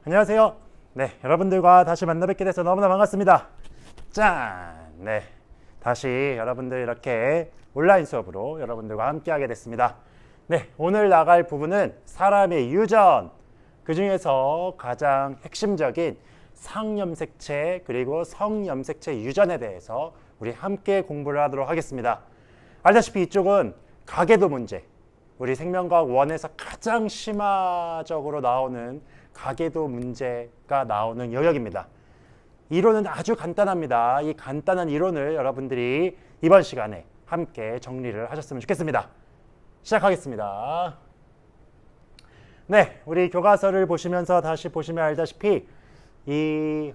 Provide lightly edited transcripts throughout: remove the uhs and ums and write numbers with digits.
안녕하세요. 네, 여러분들과 다시 만나 뵙게 돼서 너무나 반갑습니다. 짠! 네, 다시 여러분들 이렇게 온라인 수업으로 여러분들과 함께 하게 됐습니다. 네, 오늘 나갈 부분은 사람의 유전, 그 중에서 가장 핵심적인 상염색체 그리고 성염색체 유전에 대해서 우리 함께 공부를 하도록 하겠습니다. 알다시피 이쪽은 가계도 문제, 우리 생명과학 1에서 가장 심화적으로 나오는 가계도 문제가 나오는 영역입니다. 이론은 아주 간단합니다. 이 간단한 이론을 여러분들이 이번 시간에 함께 정리를 하셨으면 좋겠습니다. 시작하겠습니다. 네, 우리 교과서를 보시면서 다시 보시면 알다시피 이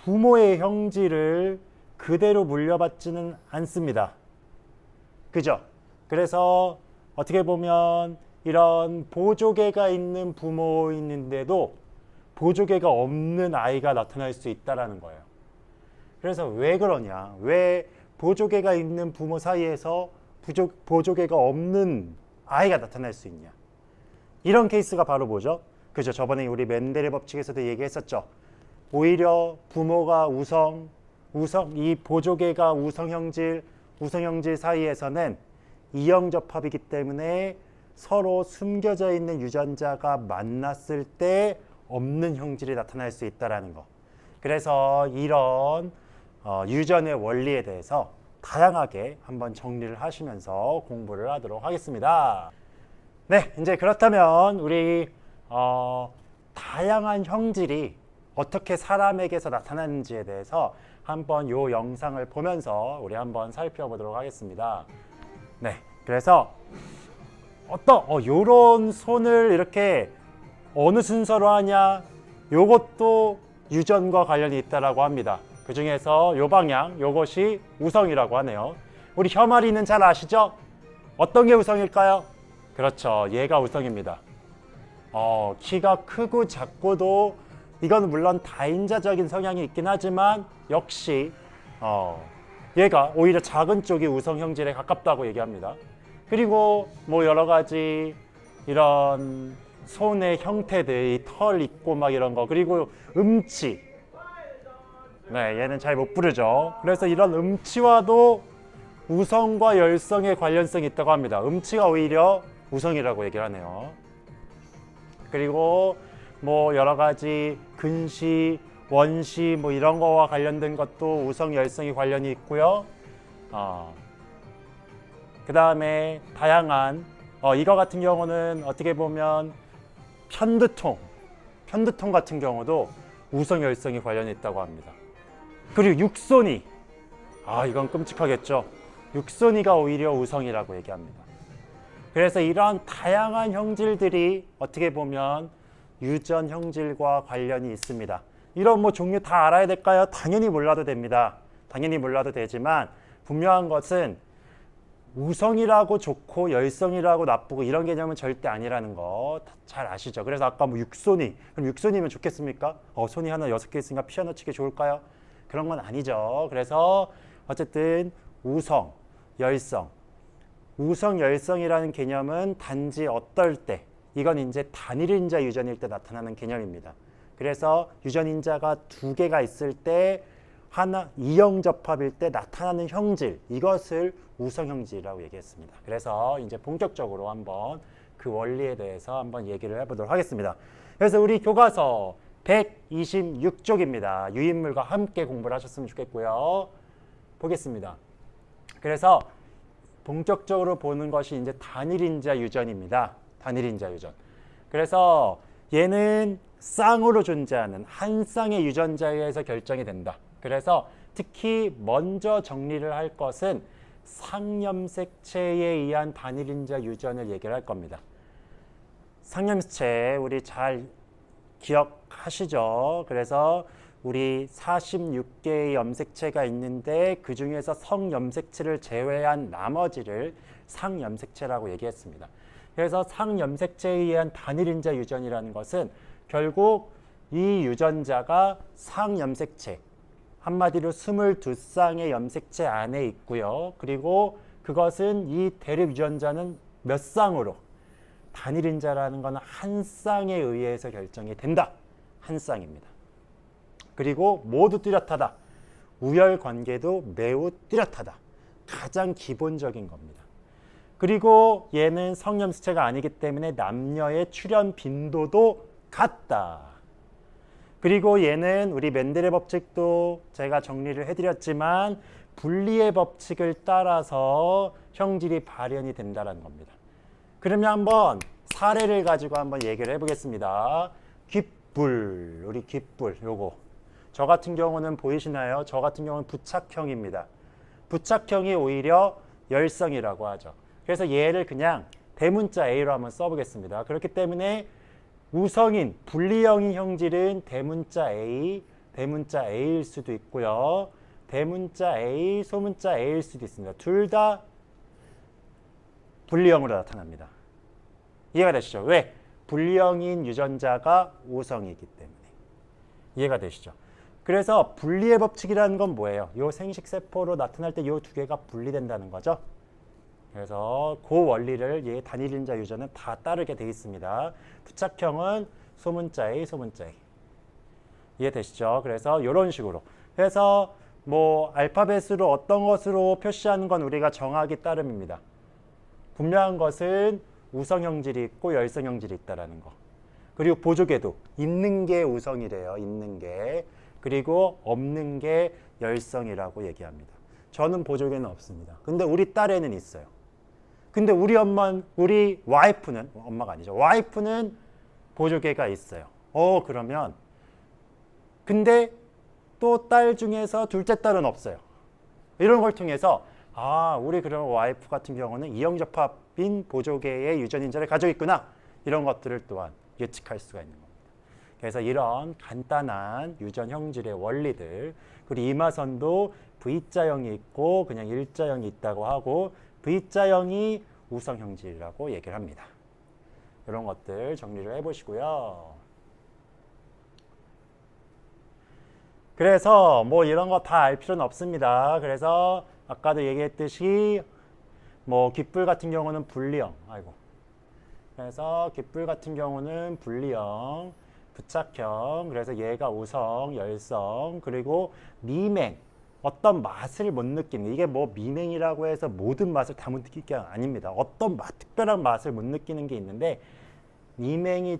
부모의 형질을 그대로 물려받지는 않습니다. 그죠? 그래서 어떻게 보면 이런 보조개가 있는 부모인데도 보조개가 없는 아이가 나타날 수 있다는 거예요. 그래서 왜 그러냐? 왜 보조개가 있는 부모 사이에서 보조개가 없는 아이가 나타날 수 있냐? 이런 케이스가 바로 뭐죠? 그죠? 저번에 우리 멘델의 법칙에서도 얘기했었죠. 오히려 부모가 이 보조개가 우성형질 사이에서는 이형접합이기 때문에 서로 숨겨져 있는 유전자가 만났을 때 없는 형질이 나타날 수 있다는 거. 그래서 이런 유전의 원리에 대해서 다양하게 한번 정리를 하시면서 공부를 하도록 하겠습니다. 네, 이제 그렇다면 우리 다양한 형질이 어떻게 사람에게서 나타나는지에 대해서 한번 이 영상을 보면서 우리 한번 살펴보도록 하겠습니다. 네, 그래서 요런 손을 이렇게 어느 순서로 하냐, 요것도 유전과 관련이 있다라고 합니다. 그 중에서 요 방향, 요것이 우성이라고 하네요. 우리 혀마리는 잘 아시죠? 어떤 게 우성일까요? 그렇죠, 얘가 우성입니다. 키가 크고 작고도 이건 물론 다인자적인 성향이 있긴 하지만 역시 얘가 오히려 작은 쪽이 우성 형질에 가깝다고 얘기합니다. 그리고 뭐 여러 가지 이런 손의 형태들, 이 털 있고 막 이런 거, 그리고 음치. 네, 얘는 잘 못 부르죠. 그래서 이런 음치와도 우성과 열성의 관련성이 있다고 합니다. 음치가 오히려 우성이라고 얘기를 하네요. 그리고 뭐 여러 가지 근시, 원시 뭐 이런 거와 관련된 것도 우성, 열성이 관련이 있고요. 그 다음에 다양한 이거 같은 경우는 어떻게 보면 편두통 같은 경우도 우성, 열성이 관련이 있다고 합니다. 그리고 육손이, 이건 끔찍하겠죠. 육손이가 오히려 우성이라고 얘기합니다. 그래서 이러한 다양한 형질들이 어떻게 보면 유전 형질과 관련이 있습니다. 이런 뭐 종류 다 알아야 될까요? 당연히 몰라도 됩니다. 당연히 몰라도 되지만 분명한 것은 우성이라고 좋고 열성이라고 나쁘고 이런 개념은 절대 아니라는 거 잘 아시죠? 그래서 아까 뭐 육손이, 그럼 육손이면 좋겠습니까? 손이 하나 6개 있으니까 피아노 치기 좋을까요? 그런 건 아니죠. 그래서 어쨌든 우성, 열성, 열성이라는 개념은 단지 어떨 때, 이건 이제 단일인자 유전일 때 나타나는 개념입니다. 그래서 유전인자가 2개가 있을 때 이형접합일 때 나타나는 형질, 이것을 우성형질이라고 얘기했습니다. 그래서 이제 본격적으로 한번 그 원리에 대해서 한번 얘기를 해보도록 하겠습니다. 그래서 우리 교과서 126쪽입니다. 유인물과 함께 공부를 하셨으면 좋겠고요. 보겠습니다. 그래서 본격적으로 보는 것이 이제 단일인자 유전입니다. 단일인자 유전. 그래서 얘는 쌍으로 존재하는 한 쌍의 유전자에 의해서 결정이 된다. 그래서 특히 먼저 정리를 할 것은 상염색체에 의한 단일인자 유전을 얘기를 할 겁니다. 상염색체 우리 잘 기억하시죠? 그래서 우리 46개의 염색체가 있는데 그 중에서 성염색체를 제외한 나머지를 상염색체라고 얘기했습니다. 그래서 상염색체에 의한 단일인자 유전이라는 것은 결국 이 유전자가 상염색체, 한마디로 22쌍의 염색체 안에 있고요. 그리고 그것은 이 대립 유전자는 몇 쌍으로? 단일인자라는 것은 한 쌍에 의해서 결정이 된다. 한 쌍입니다. 그리고 모두 뚜렷하다. 우열 관계도 매우 뚜렷하다. 가장 기본적인 겁니다. 그리고 얘는 성염수체가 아니기 때문에 남녀의 출현 빈도도 같다. 그리고 얘는 우리 멘델의 법칙도 제가 정리를 해드렸지만 분리의 법칙을 따라서 형질이 발현이 된다는 겁니다. 그러면 한번 사례를 가지고 한번 얘기를 해보겠습니다. 귓불, 우리 귓불 요거. 저 같은 경우는 보이시나요? 저 같은 경우는 부착형입니다. 부착형이 오히려 열성이라고 하죠. 그래서 얘를 그냥 대문자 A로 한번 써보겠습니다. 그렇기 때문에 우성인, 분리형인 형질은 대문자 A일 수도 있고요. 대문자 A, 소문자 A일 수도 있습니다. 둘 다 분리형으로 나타납니다. 이해가 되시죠? 왜? 분리형인 유전자가 우성이기 때문에. 이해가 되시죠? 그래서 분리의 법칙이라는 건 뭐예요? 이 생식세포로 나타날 때 이 두 개가 분리된다는 거죠. 그래서 그 원리를 이 단일인자 유전은 다 따르게 되어 있습니다. 부착형은 소문자 A, 소문자 A. 이해되시죠? 그래서 이런 식으로. 그래서 뭐 알파벳으로 어떤 것으로 표시하는 건 우리가 정하기 따름입니다. 분명한 것은 우성형질이 있고 열성형질이 있다라는 거. 그리고 보조개도 있는 게 우성이래요. 있는 게. 그리고 없는 게 열성이라고 얘기합니다. 저는 보조개는 없습니다. 근데 우리 딸에는 있어요. 근데 우리 와이프는, 엄마가 아니죠. 와이프는 보조개가 있어요. 그러면 근데 또 딸 중에서 둘째 딸은 없어요. 이런 걸 통해서 우리 그런 와이프 같은 경우는 이형접합인 보조개의 유전인자를 가지고 있구나. 이런 것들을 또한 예측할 수가 있는 겁니다. 그래서 이런 간단한 유전 형질의 원리들, 그리고 이마선도 V자형이 있고 그냥 일자형이 있다고 하고 V자형이 우성 형질이라고 얘기를 합니다. 이런 것들 정리를 해보시고요. 그래서 뭐 이런 거 다 알 필요는 없습니다. 그래서 아까도 얘기했듯이 뭐 귓불 같은 경우는 분리형. 그래서 귓불 같은 경우는 분리형, 부착형. 그래서 얘가 우성, 열성, 그리고 미맹. 어떤 맛을 못 느끼는, 이게 뭐 미맹이라고 해서 모든 맛을 다 못 느낄 게 아닙니다. 어떤 특별한 맛을 못 느끼는 게 있는데 미맹이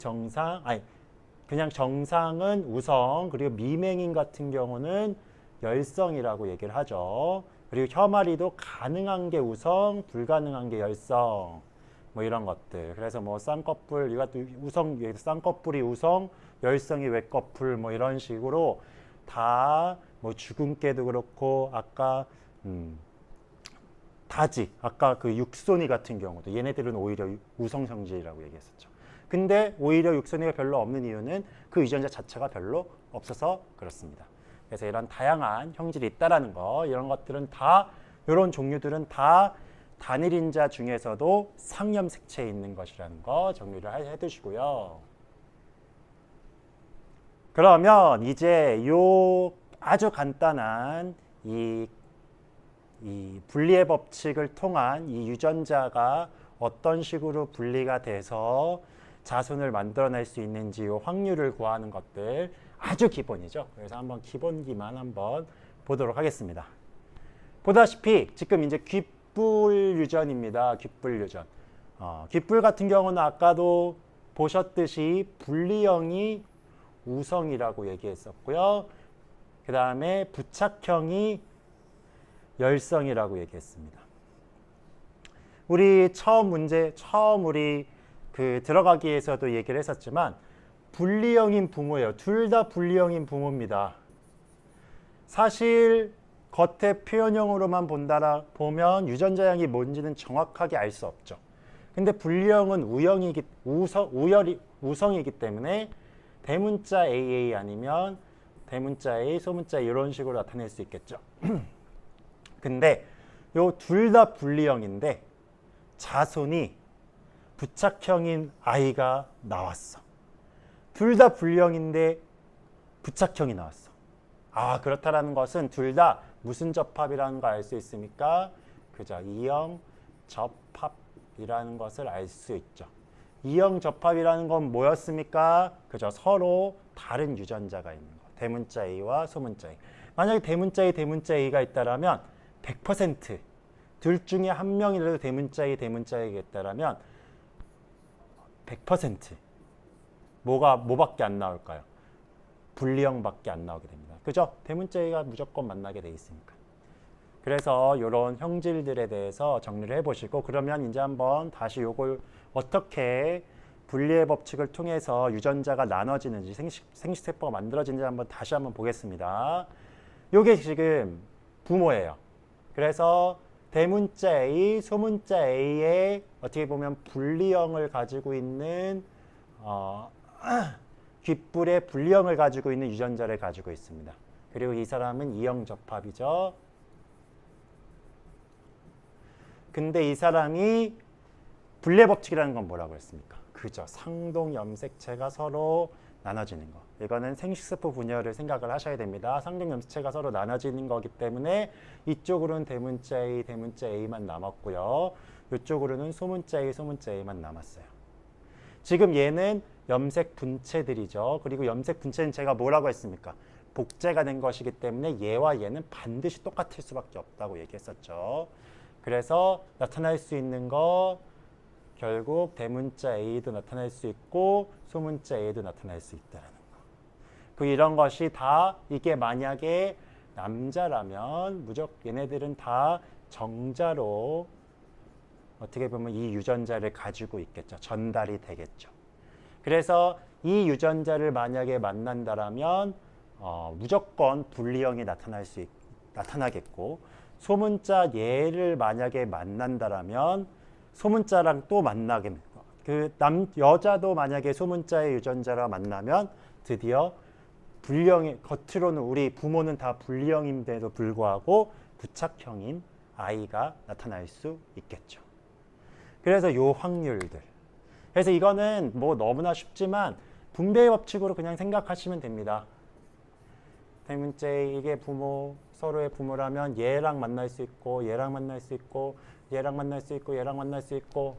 그냥 정상은 우성, 그리고 미맹인 같은 경우는 열성이라고 얘기를 하죠. 그리고 혐아리도 가능한 게 우성, 불가능한 게 열성. 뭐 이런 것들. 그래서 뭐 쌍꺼풀, 이것도 우성, 쌍꺼풀이 우성, 열성이 외꺼풀, 뭐 이런 식으로 다 뭐 주근깨도 그렇고 아까 다지, 아까 그 육손이 같은 경우도 얘네들은 오히려 우성 성질이라고 얘기했었죠. 근데 오히려 육손이가 별로 없는 이유는 그 유전자 자체가 별로 없어서 그렇습니다. 그래서 이런 다양한 형질이 있다라는 거, 이런 것들은 다, 이런 종류들은 다 단일인자 중에서도 상염색체에 있는 것이라는 거 정리를 해두시고요. 그러면 이제 요 아주 간단한 이 분리의 법칙을 통한 이 유전자가 어떤 식으로 분리가 돼서 자손을 만들어낼 수 있는지 요 확률을 구하는 것들 아주 기본이죠. 그래서 한번 기본기만 한번 보도록 하겠습니다. 보다시피 지금 이제 귓불 유전입니다. 귓불 유전. 귓불 같은 경우는 아까도 보셨듯이 분리형이 우성이라고 얘기했었고요. 그 다음에 부착형이 열성이라고 얘기했습니다. 우리 처음 우리 그 들어가기에서도 얘기를 했었지만 분리형인 부모예요. 둘 다 분리형인 부모입니다. 사실 겉에 표현형으로만 보면 유전자형이 뭔지는 정확하게 알 수 없죠. 근데 분리형은 우성이기 때문에 대문자 AA 아니면 대문자 A, 소문자 A 이런 식으로 나타낼 수 있겠죠. 근데 요 둘 다 분리형인데 자손이 부착형인 아이가 나왔어. 둘 다 분리형인데 부착형이 나왔어. 그렇다라는 것은 둘 다 무슨 접합이라는 걸 알 수 있습니까? 그죠. 이형 접합이라는 것을 알 수 있죠. 이형 접합이라는 건 뭐였습니까? 그죠? 서로 다른 유전자가 있는 거. 대문자 A와 소문자 A. 만약에 대문자 A, 대문자 A가 있다라면 100%둘 중에 한 명이라도 대문자 A, 대문자 A가 있다라면 100% 뭐밖에 안 나올까요? 분리형밖에 안 나오게 됩니다. 그죠? 대문자 A가 무조건 만나게 돼 있으니까. 그래서 이런 형질들에 대해서 정리를 해보시고 그러면 이제 한번 다시 요걸 어떻게 분리의 법칙을 통해서 유전자가 나눠지는지 생식세포가 만들어지는지 다시 한번 보겠습니다. 요게 지금 부모예요. 그래서 대문자 A, 소문자 A의 어떻게 보면 분리형을 가지고 있는 귓불의 분리형을 가지고 있는 유전자를 가지고 있습니다. 그리고 이 사람은 이형 접합이죠. 근데 이 사람이 분리의 법칙이라는 건 뭐라고 했습니까? 그죠. 상동 염색체가 서로 나눠지는 거. 이거는 생식세포 분열을 생각을 하셔야 됩니다. 상동 염색체가 서로 나눠지는 거기 때문에 이쪽으로는 대문자 A, 대문자 A만 남았고요. 이쪽으로는 소문자 A, 소문자 A만 남았어요. 지금 얘는 염색 분체들이죠. 그리고 염색 분체는 제가 뭐라고 했습니까? 복제가 된 것이기 때문에 얘와 얘는 반드시 똑같을 수밖에 없다고 얘기했었죠. 그래서 나타날 수 있는 거 결국 대문자 A도 나타날 수 있고 소문자 A도 나타날 수 있다는 거. 그 이런 것이 다 이게 만약에 남자라면 무조건 얘네들은 다 정자로 어떻게 보면 이 유전자를 가지고 있겠죠. 전달이 되겠죠. 그래서 이 유전자를 만약에 만난다라면 무조건 분리형이 나타나겠고 소문자 얘를 만약에 만난다라면 소문자랑 또 만나게 여자도 만약에 소문자의 유전자랑 만나면 드디어 분리형이 겉으로는 우리 부모는 다 분리형임에도 불구하고 부착형인 아이가 나타날 수 있겠죠. 그래서 요 확률들. 그래서 이거는 뭐 너무나 쉽지만 분배의 법칙으로 그냥 생각하시면 됩니다. 대문자 이게 부모 서로의 부모라면 얘랑 만날 수 있고 얘랑 만날 수 있고 얘랑 만날 수 있고 얘랑 만날 수 있고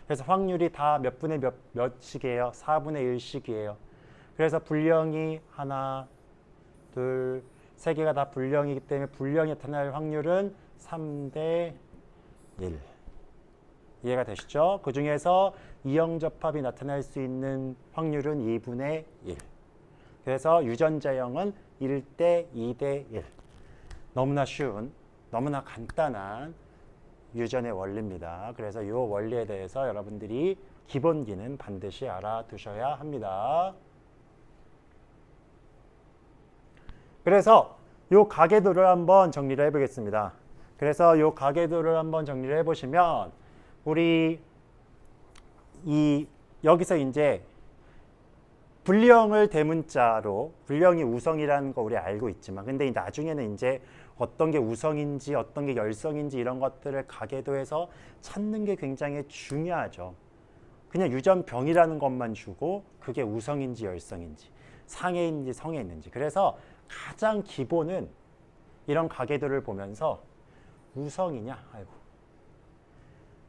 그래서 확률이 다 몇 분의 몇씩이에요? 4분의 1씩이에요. 그래서 분리형이 하나, 둘, 세 개가 다 분리형이기 때문에 분리형이 나타날 확률은 3대 1. 이해가 되시죠? 그 중에서 이형 접합이 나타날 수 있는 확률은 2분의 1. 그래서 유전자형은 1대 2대 1. 너무나 쉬운, 너무나 간단한 유전의 원리입니다. 그래서 이 원리에 대해서 여러분들이 기본기는 반드시 알아두셔야 합니다. 그래서 이 가계도를 한번 정리를 해보겠습니다. 그래서 이 가계도를 한번 정리를 해보시면 우리 여기서 이제 분리형을 대문자로 분리형이 우성이라는 거 우리 알고 있지만 근데 나중에는 이제 어떤 게 우성인지 어떤 게 열성인지 이런 것들을 가계도에서 찾는 게 굉장히 중요하죠. 그냥 유전병이라는 것만 주고 그게 우성인지 열성인지 상에 있는지 성에 있는지 그래서 가장 기본은 이런 가계도를 보면서 우성이냐 아이고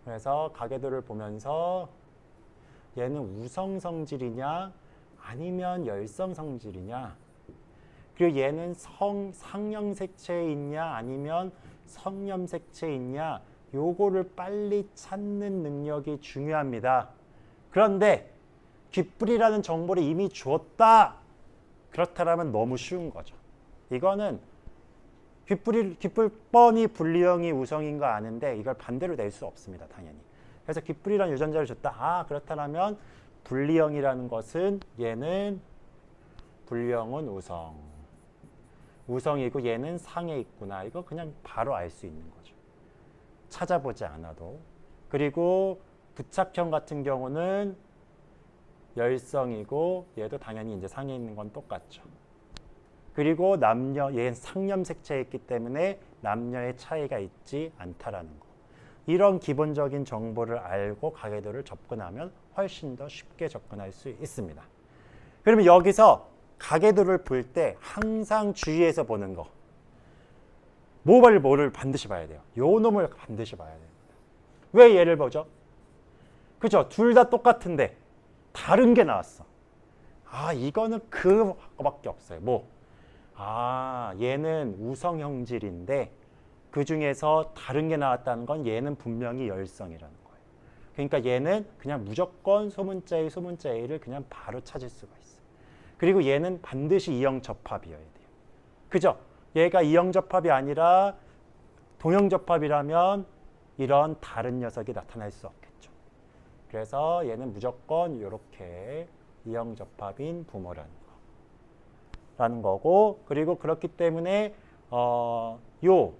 그래서 가계도를 보면서 얘는 우성 성질이냐 아니면 열성 성질이냐 그리고 얘는 상염색체에 있냐 아니면 성염색체에 있냐 요거를 빨리 찾는 능력이 중요합니다. 그런데 귓불이라는 정보를 이미 주었다. 그렇다면 너무 쉬운 거죠. 이거는 귓불 뻔히 분리형이 우성인 거 아는데 이걸 반대로 낼 수 없습니다. 당연히. 그래서 귓불이라는 유전자를 줬다. 그렇다면 분리형이라는 것은 얘는 분리형은 우성이고 얘는 상에 있구나. 이거 그냥 바로 알 수 있는 거죠. 찾아보지 않아도. 그리고 부착형 같은 경우는 열성이고 얘도 당연히 이제 상에 있는 건 똑같죠. 그리고 얘는 상염색체에 있기 때문에 남녀의 차이가 있지 않다라는 거. 이런 기본적인 정보를 알고 가계도를 접근하면 훨씬 더 쉽게 접근할 수 있습니다. 그러면 여기서 가계도를 볼 때 항상 주의해서 보는 거. 뭐를 반드시 봐야 돼요. 요 놈을 반드시 봐야 됩니다. 왜 얘를 보죠? 그죠? 둘 다 똑같은데 다른 게 나왔어. 아, 이거는 그거밖에 없어요. 뭐? 아, 얘는 우성 형질인데 그 중에서 다른 게 나왔다는 건 얘는 분명히 열성이라는 거예요. 그러니까 얘는 그냥 무조건 소문자 A, 소문자 A를 그냥 바로 찾을 수가 있어요. 그리고 얘는 반드시 이형 접합이어야 돼요. 그죠? 얘가 이형 접합이 아니라 동형 접합이라면 이런 다른 녀석이 나타날 수 없겠죠. 그래서 얘는 무조건 이렇게 이형 접합인 부모라는 거고, 그리고 그렇기 때문에 요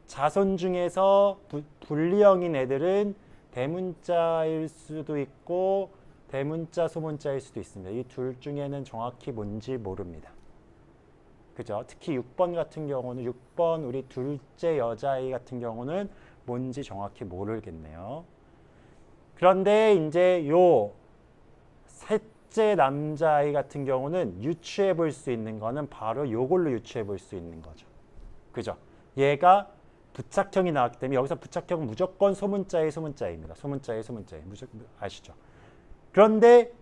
자손 중에서 분리형인 애들은 대문자일 수도 있고 대문자 소문자일 수도 있습니다. 이 둘 중에는 정확히 뭔지 모릅니다. 그죠? 특히 6번 같은 경우는 6번 우리 둘째 여자아이 같은 경우는 뭔지 정확히 모르겠네요. 그런데 이제 요 셋째 남자아이 같은 경우는 유추해 볼 수 있는 거는 바로 요걸로 유추해 볼 수 있는 거죠. 그죠? 얘가 부착형이 나왔기 때문에 여기서 부착형은 무조건 소문자의 소문자입니다. 소문자의 소문자의 아시죠? 그런데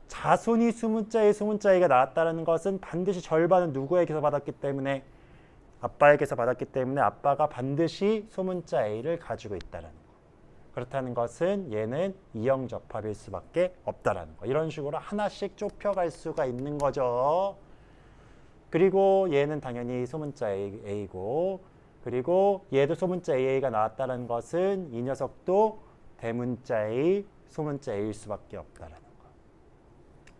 자손이 소문자의 소문자의가 나왔다는 것은 반드시 절반은 누구에게서 받았기 때문에 아빠에게서 받았기 때문에 아빠가 반드시 소문자 A를 가지고 있다는 거. 그렇다는 것은 얘는 이형 접합일 수밖에 없다라는 거. 이런 식으로 하나씩 좁혀갈 수가 있는 거죠. 그리고 얘는 당연히 소문자 A고, 그리고 얘도 소문자 AA가 나왔다는 것은 이 녀석도 대문자 A, 소문자 A일 수밖에 없다라는 거.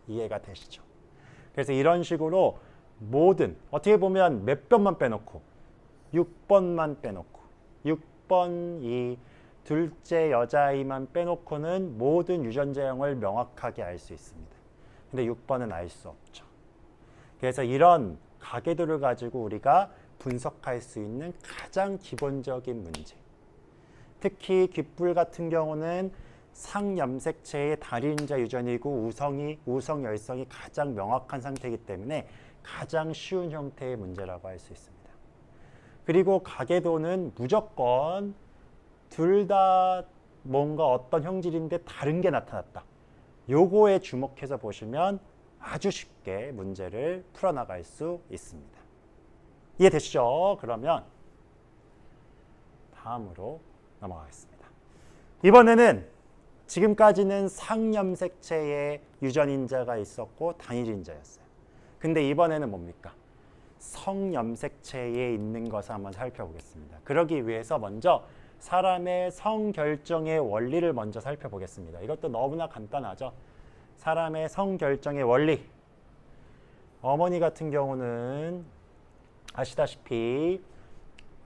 이해가 되시죠? 그래서 이런 식으로 모든, 어떻게 보면 몇 번만 빼놓고 6번만 빼놓고 6번 이 둘째 여자아이만 빼놓고는 모든 유전자형을 명확하게 알 수 있습니다. 근데 6번은 알 수 없죠. 그래서 이런 가계도를 가지고 우리가 분석할 수 있는 가장 기본적인 문제. 특히 귓불 같은 경우는 상염색체의 다리인자 유전이고 우성 열성이 가장 명확한 상태이기 때문에 가장 쉬운 형태의 문제라고 할 수 있습니다. 그리고 가계도는 무조건 둘 다 뭔가 어떤 형질인데 다른 게 나타났다. 요거에 주목해서 보시면 아주 쉽게 문제를 풀어나갈 수 있습니다. 이해되시죠? 그러면 다음으로 넘어가겠습니다. 이번에는 지금까지는 상염색체의 유전인자가 있었고 단일인자였어요. 근데 이번에는 뭡니까? 성염색체에 있는 것을 한번 살펴보겠습니다. 그러기 위해서 먼저 사람의 성결정의 원리를 먼저 살펴보겠습니다. 이것도 너무나 간단하죠. 사람의 성결정의 원리. 어머니 같은 경우는 아시다시피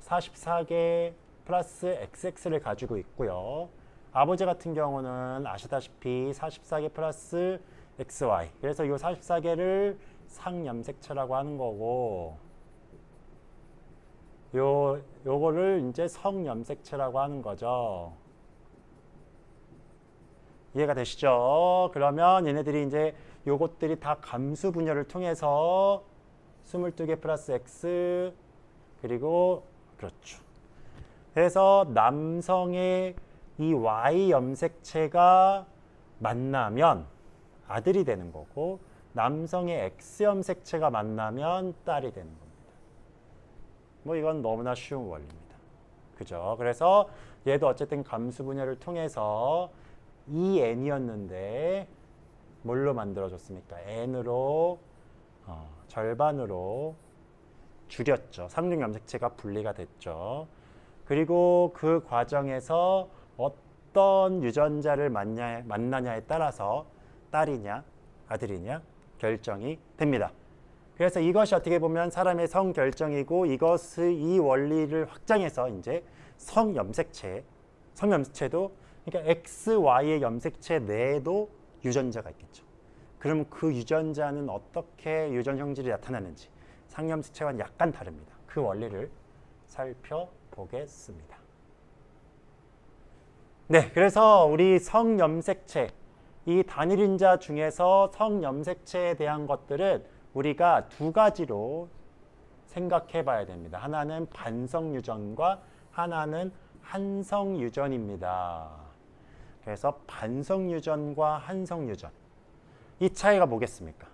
44개 플러스 XX를 가지고 있고요. 아버지 같은 경우는 아시다시피 44개 플러스 XY. 그래서 이 44개를 상염색체라고 하는 거고, 요거를 이제 성염색체라고 하는 거죠. 이해가 되시죠? 그러면 얘네들이 이제 요것들이 다 감수 분열을 통해서 22개 플러스 X 그리고 그렇죠. 그래서 남성의 이 Y 염색체가 만나면 아들이 되는 거고 남성의 X 염색체가 만나면 딸이 되는 겁니다. 뭐 이건 너무나 쉬운 원리입니다. 그죠? 그래서 얘도 어쨌든 감수 분열을 통해서 N이었는데 뭘로 만들어졌습니까? N으로 절반으로 줄였죠. 상중 염색체가 분리가 됐죠. 그리고 그 과정에서 어떤 유전자를 만나냐에 따라서 딸이냐 아들이냐 결정이 됩니다. 그래서 이것이 어떻게 보면 사람의 성결정이고 이 원리를 확장해서 이제 성염색체도 그러니까 XY의 염색체 내에도 유전자가 있겠죠. 그럼 그 유전자는 어떻게 유전 형질이 나타나는지 상염색체와는 약간 다릅니다. 그 원리를 살펴보겠습니다. 네, 그래서 우리 성염색체, 이 단일인자 중에서 성염색체에 대한 것들은 우리가 두 가지로 생각해 봐야 됩니다. 하나는 반성유전과 하나는 한성유전입니다. 그래서 반성유전과 한성유전. 이 차이가 뭐겠습니까?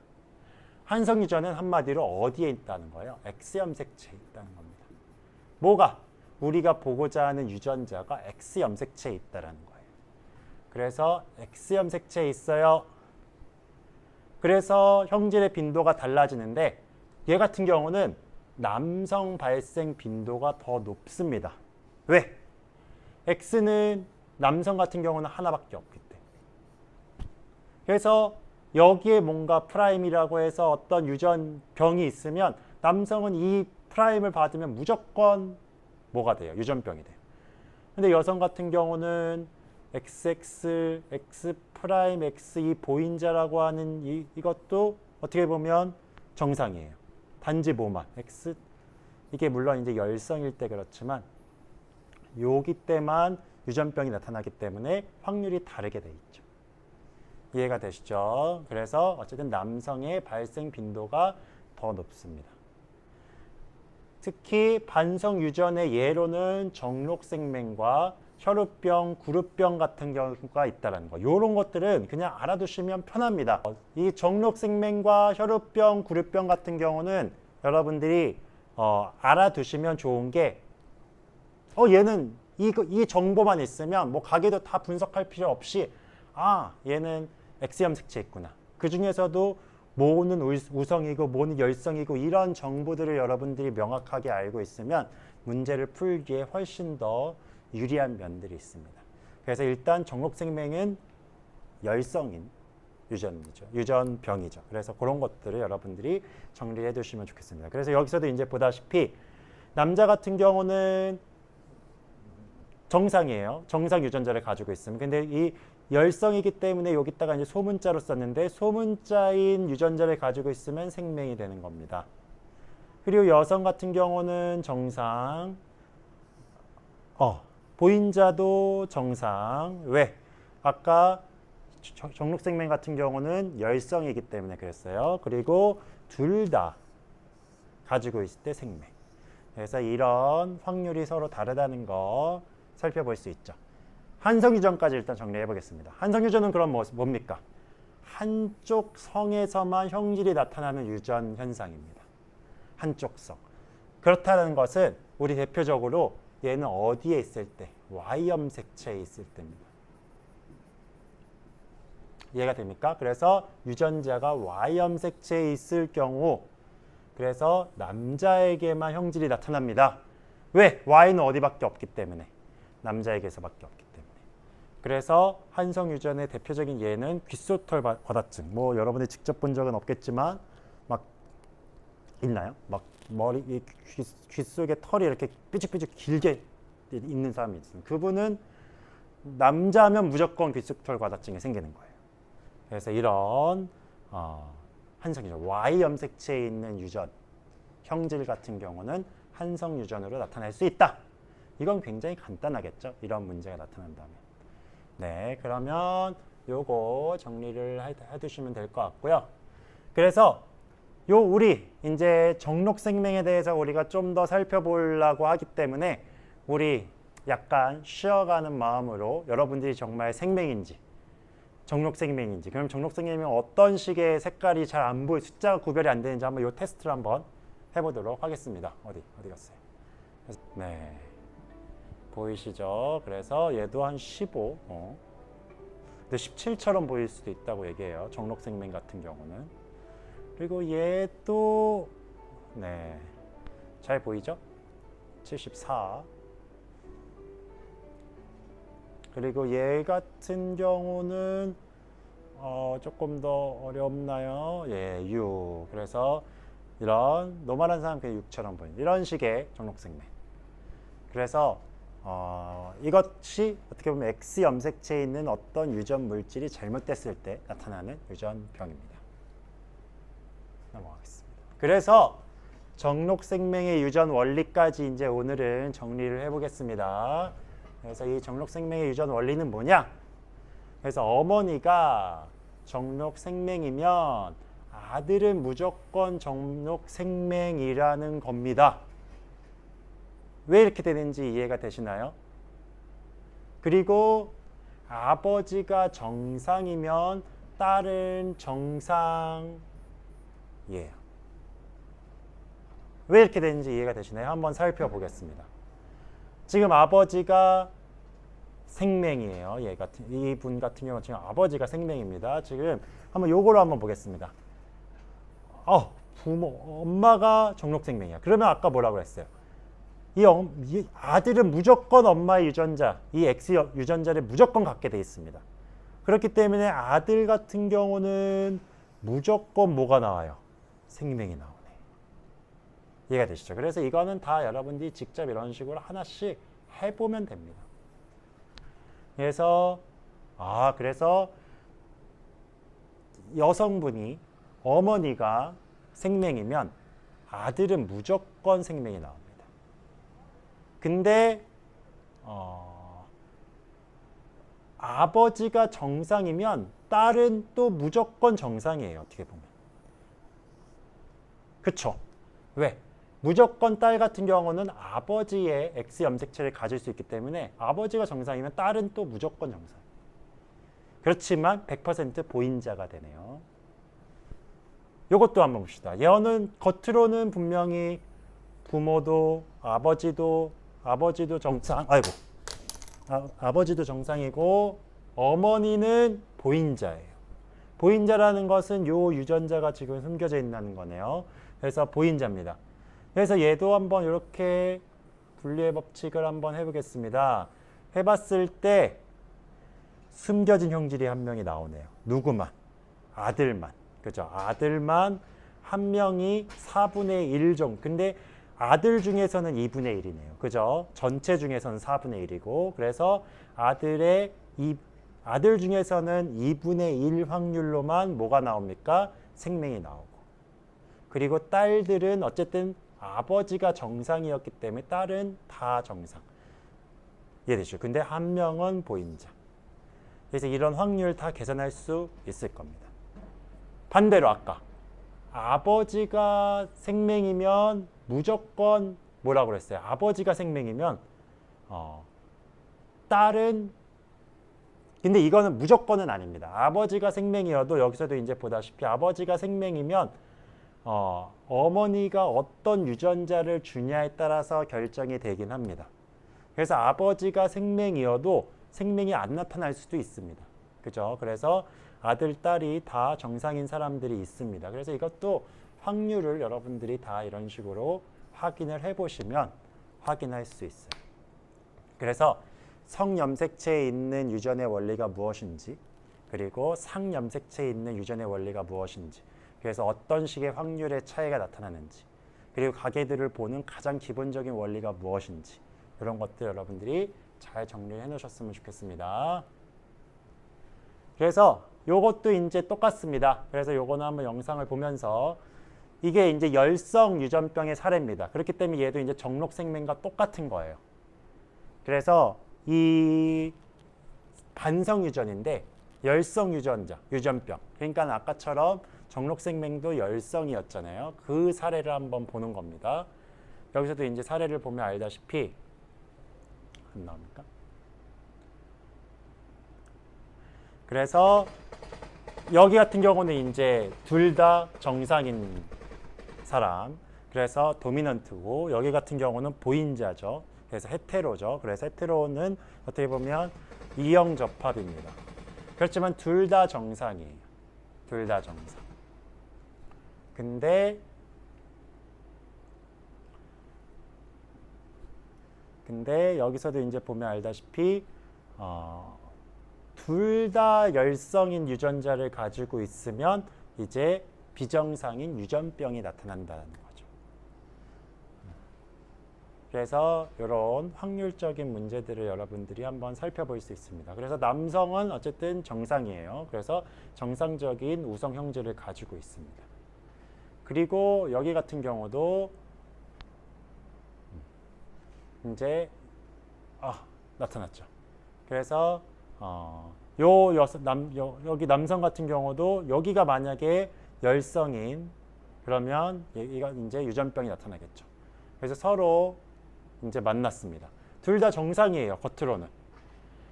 한성유전은 한마디로 어디에 있다는 거예요? X염색체에 있다는 겁니다. 뭐가? 우리가 보고자 하는 유전자가 X염색체에 있다는 거예요. 그래서 X염색체에 있어요. 그래서 형질의 빈도가 달라지는데 얘 같은 경우는 남성 발생 빈도가 더 높습니다. 왜? X는 남성 같은 경우는 하나밖에 없기 때문에. 그래서 여기에 뭔가 프라임이라고 해서 어떤 유전병이 있으면 남성은 이 프라임을 받으면 무조건 뭐가 돼요? 유전병이 돼요. 근데 여성 같은 경우는 XX, X 프라임, X 이 보인자라고 하는 이것도 어떻게 보면 정상이에요. 단지 뭐만 X 이게 물론 이제 열성일 때 그렇지만 여기 때만 유전병이 나타나기 때문에 확률이 다르게 돼 있죠. 이해가 되시죠? 그래서 어쨌든 남성의 발생 빈도가 더 높습니다. 특히 반성 유전의 예로는 정록생맹과 혈우병, 구루병 같은 경우가 있다는 거. 이런 것들은 그냥 알아두시면 편합니다. 이 정록생맹과 혈우병, 구루병 같은 경우는 여러분들이 알아두시면 좋은 게 얘는 이 정보만 있으면 뭐 가게도 다 분석할 필요 없이 얘는 X염색체 있구나. 그 중에서도 뭐는 우성이고 뭐는 열성이고 이런 정보들을 여러분들이 명확하게 알고 있으면 문제를 풀기에 훨씬 더 유리한 면들이 있습니다. 그래서 일단 정록생맹은 열성인 유전병이죠. 그래서 그런 것들을 여러분들이 정리해 두시면 좋겠습니다. 그래서 여기서도 이제 보다시피 남자 같은 경우는 정상이에요. 정상 유전자를 가지고 있으면. 근데 이 열성이기 때문에 여기다가 이제 소문자로 썼는데 소문자인 유전자를 가지고 있으면 생명이 되는 겁니다. 그리고 여성 같은 경우는 정상, 보인자도 정상. 왜? 아까 정록생명 같은 경우는 열성이기 때문에 그랬어요. 그리고 둘 다 가지고 있을 때 생명. 그래서 이런 확률이 서로 다르다는 거 살펴볼 수 있죠. 한성유전까지 일단 정리해 보겠습니다. 한성유전은 그럼 뭡니까? 한쪽 성에서만 형질이 나타나는 유전 현상입니다. 한쪽 성. 그렇다는 것은 우리 대표적으로 얘는 어디에 있을 때? Y염색체에 있을 때입니다. 이해가 됩니까? 그래서 유전자가 Y염색체에 있을 경우 그래서 남자에게만 형질이 나타납니다. 왜? Y는 어디밖에 없기 때문에. 남자에게서밖에 없기 때문에. 그래서 한성유전의 대표적인 예는 귓소털 과다증. 뭐 여러분이 직접 본 적은 없겠지만 막 있나요? 막 머리 귀 속에 털이 이렇게 삐죽삐죽 길게 있는 사람이 있어요. 그분은 남자면 무조건 귓속털 과다증이 생기는 거예요. 그래서 이런 한성유전 Y염색체에 있는 유전 형질 같은 경우는 한성유전으로 나타날 수 있다. 이건 굉장히 간단하겠죠. 이런 문제가 나타난다면. 네, 그러면 요거 정리를 해두시면 될 것 같고요. 그래서 우리 이제 정록생명에 대해서 우리가 좀 더 살펴보려고 하기 때문에 우리 약간 쉬어가는 마음으로 여러분들이 정말 생명인지 정록생명인지 그럼 정록생명이 어떤 식의 색깔이 잘 안 보여 숫자가 구별이 안 되는지 한번 이 테스트를 한번 해보도록 하겠습니다. 어디 갔어요? 네. 보이시죠? 그래서 얘도 한 15. 근데 17처럼 보일 수도 있다고 얘기해요. 정록생명 같은 경우는. 그리고 얘도 네. 잘 보이죠? 74. 그리고 얘 같은 경우는 조금 더 어렵나요? 예, 6. 그래서 이런 노멀한 사람 그냥 6처럼 보이는 이런 식의 정록생명. 그래서 이것이 어떻게 보면 X염색체에 있는 어떤 유전 물질이 잘못됐을 때 나타나는 유전병입니다. 넘어가겠습니다. 그래서 정록생명의 유전 원리까지 이제 오늘은 정리를 해보겠습니다. 그래서 이 정록생명의 유전 원리는 뭐냐? 그래서 어머니가 정록생명이면 아들은 무조건 정록생명이라는 겁니다. 왜 이렇게 되는지 이해가 되시나요? 그리고 아버지가 정상이면 딸은 정상이에요. 왜 이렇게 되는지 이해가 되시나요? 한번 살펴보겠습니다. 지금 아버지가 생명이에요. 이분 같은 경우는 지금 아버지가 생명입니다. 지금 한번 요거로 한번 보겠습니다. 엄마가 정록생명이야. 그러면 아까 뭐라고 했어요? 이 아들은 무조건 엄마의 유전자, 이 X 유전자를 무조건 갖게 돼 있습니다. 그렇기 때문에 아들 같은 경우는 무조건 뭐가 나와요? 생명이 나오네. 이해가 되시죠? 그래서 이거는 다 여러분들이 직접 이런 식으로 하나씩 해보면 됩니다. 그래서 여성분이 어머니가 생명이면 아들은 무조건 생명이 나옵니다. 근데 아버지가 정상이면 딸은 또 무조건 정상이에요. 어떻게 보면. 그쵸? 왜? 무조건 딸 같은 경우는 아버지의 X 염색체를 가질 수 있기 때문에 아버지가 정상이면 딸은 또 무조건 정상. 그렇지만 100% 보인자가 되네요. 이것도 한번 봅시다. 얘는 겉으로는 분명히 부모도 아버지도 정상, 아버지도 정상이고 어머니는 보인자예요. 보인자라는 것은 요 유전자가 지금 숨겨져 있다는 거네요. 그래서 보인자입니다. 그래서 얘도 한번 이렇게 분리의 법칙을 한번 해보겠습니다. 해봤을 때 숨겨진 형질이 한 명이 나오네요. 누구만? 아들만. 그죠? 아들만 한 명이 4분의 1 정도. 근데 아들 중에서는 2분의 1이네요. 그죠? 전체 중에서는 4분의 1이고, 그래서 아들 중에서는 2분의 1 확률로만 뭐가 나옵니까? 생명이 나오고. 그리고 딸들은 어쨌든 아버지가 정상이었기 때문에 딸은 다 정상. 이해되죠? 근데 한 명은 보인자. 그래서 이런 확률 다 계산할 수 있을 겁니다. 반대로 아까 아버지가 생명이면 무조건 뭐라고 그랬어요? 아버지가 생명이면 딸은, 근데 이거는 무조건은 아닙니다. 아버지가 생명이어도 여기서도 이제 보다시피 아버지가 생명이면 어머니가 어떤 유전자를 주냐에 따라서 결정이 되긴 합니다. 그래서 아버지가 생명이어도 생명이 안 나타날 수도 있습니다. 그죠? 그래서 아들, 딸이 다 정상인 사람들이 있습니다. 그래서 이것도 확률을 여러분들이 다 이런 식으로 확인을 해보시면 확인할 수 있어요. 그래서 성염색체에 있는 유전의 원리가 무엇인지, 그리고 상염색체에 있는 유전의 원리가 무엇인지, 그래서 어떤 식의 확률의 차이가 나타나는지, 그리고 가게들을 보는 가장 기본적인 원리가 무엇인지, 이런 것들 여러분들이 잘 정리해 놓으셨으면 좋겠습니다. 그래서 요것도 이제 똑같습니다. 그래서 요거는 한번 영상을 보면서 이게 이제 열성 유전병의 사례입니다. 그렇기 때문에 얘도 이제 정록생명과 똑같은 거예요. 그래서 이 반성 유전인데 열성 유전병. 그러니까 아까처럼 정록생명도 열성이었잖아요. 그 사례를 한번 보는 겁니다. 여기서도 이제 사례를 보면 알다시피 안 나옵니까? 그래서 여기 같은 경우는 이제 둘 다 정상인 사람. 그래서 도미넌트고, 여기 같은 경우는 보인자죠. 그래서 헤테로죠. 그래서 헤테로는 어떻게 보면 이형 접합입니다. 그렇지만 둘 다 정상이에요. 둘 다 정상. 근데 여기서도 이제 보면 알다시피 둘 다 열성인 유전자를 가지고 있으면 이제 비정상인 유전병이 나타난다는 거죠. 그래서 이런 확률적인 문제들을 여러분들이 한번 살펴볼 수 있습니다. 그래서 남성은 어쨌든 정상이에요. 그래서 정상적인 우성 형질을 가지고 있습니다. 그리고 여기 같은 경우도 이제 나타났죠. 그래서 여기 남성 같은 경우도 여기가 만약에 열성인, 그러면 여기가 이제 유전병이 나타나겠죠. 그래서 서로 이제 만났습니다. 둘 다 정상이에요, 겉으로는.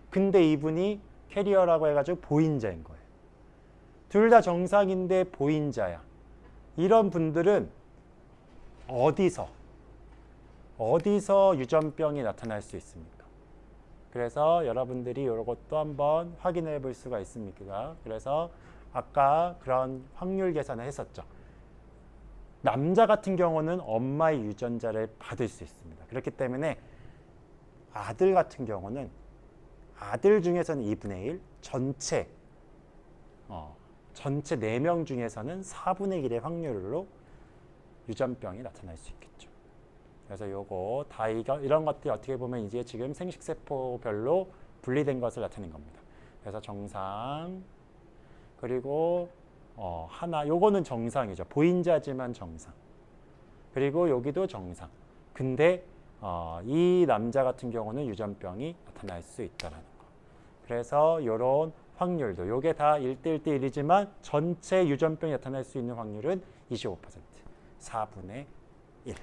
근데 이분이 캐리어라고 해가지고 보인자인 거예요. 둘 다 정상인데 보인자야. 이런 분들은 어디서 유전병이 나타날 수 있습니까? 그래서 여러분들이 이것도 한번 확인해 볼 수가 있습니까? 그래서 아까 그런 확률 계산을 했었죠. 남자 같은 경우는 엄마의 유전자를 받을 수 있습니다. 그렇기 때문에 아들 같은 경우는 아들 중에서는 2분의 1, 전체 4명 중에서는 4분의 1의 확률로 유전병이 나타날 수 있겠죠. 그래서 요거 다 이런 것들이 어떻게 보면 이제 지금 생식세포별로 분리된 것을 나타낸 겁니다. 그래서 정상, 그리고 요거는 정상이죠. 보인자지만 정상. 그리고 여기도 정상. 근데 이 남자 같은 경우는 유전병이 나타날 수 있다는 거. 그래서 요런 확률도 요게 다 1대1대 1이지만 전체 유전병이 나타날 수 있는 확률은 25%. 4분의 1.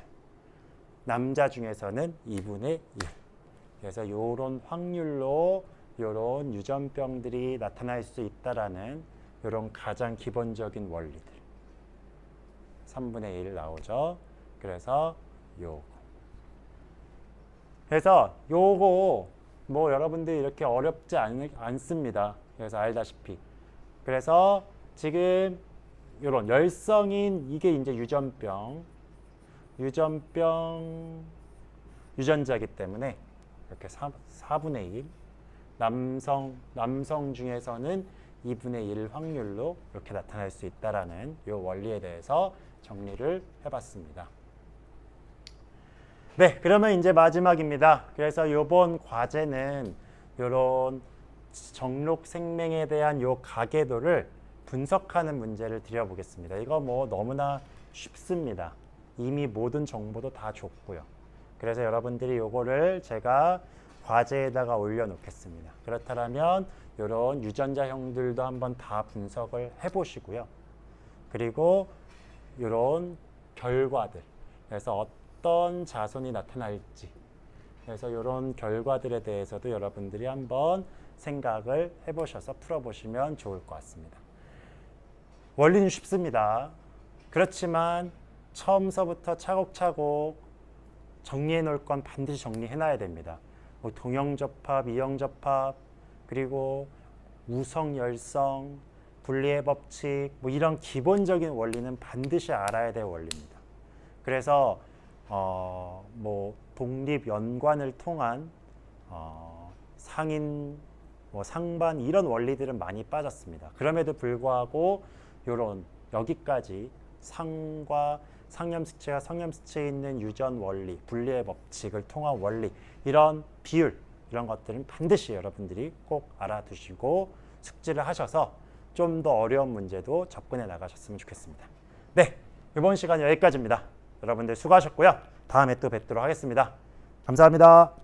남자 중에서는 2분의 1. 그래서 요런 확률로 요런 유전병들이 나타날 수 있다라는 요런 가장 기본적인 원리들. 3분의 1 나오죠. 그래서 요거. 그래서 요거 뭐 여러분들이 이렇게 어렵지 않습니다. 그래서 알다시피. 그래서 지금 요런 열성인 이게 이제 유전자이기 때문에 이렇게 4분의 1 남성 중에서는 2분의 1 확률로 이렇게 나타날 수 있다라는 요 원리에 대해서 정리를 해봤습니다. 네, 그러면 이제 마지막입니다. 그래서 요번 과제는 요런 정록 생명에 대한 요 가계도를 분석하는 문제를 드려보겠습니다. 이거 뭐 너무나 쉽습니다. 이미 모든 정보도 다 줬고요. 그래서 여러분들이 요거를 제가 과제에다가 올려놓겠습니다. 그렇다면 이런 유전자형들도 한번 다 분석을 해보시고요. 그리고 이런 결과들, 그래서 어떤 자손이 나타날지, 그래서 이런 결과들에 대해서도 여러분들이 한번 생각을 해보셔서 풀어보시면 좋을 것 같습니다. 원리는 쉽습니다. 그렇지만 처음서부터 차곡차곡 정리해 놓을 건 반드시 정리해 놔야 됩니다. 뭐 동형접합, 이형접합, 그리고 우성, 열성, 분리의 법칙, 뭐 이런 기본적인 원리는 반드시 알아야 될 원리입니다. 그래서 뭐 독립 연관을 통한 상인, 뭐 상반 이런 원리들은 많이 빠졌습니다. 그럼에도 불구하고 요런 여기까지 상과 상염수치와 성염수치에 있는 유전 원리, 분리의 법칙을 통한 원리, 이런 비율, 이런 것들은 반드시 여러분들이 꼭 알아두시고 숙지를 하셔서 좀 더 어려운 문제도 접근해 나가셨으면 좋겠습니다. 네, 이번 시간 여기까지입니다. 여러분들 수고하셨고요. 다음에 또 뵙도록 하겠습니다. 감사합니다.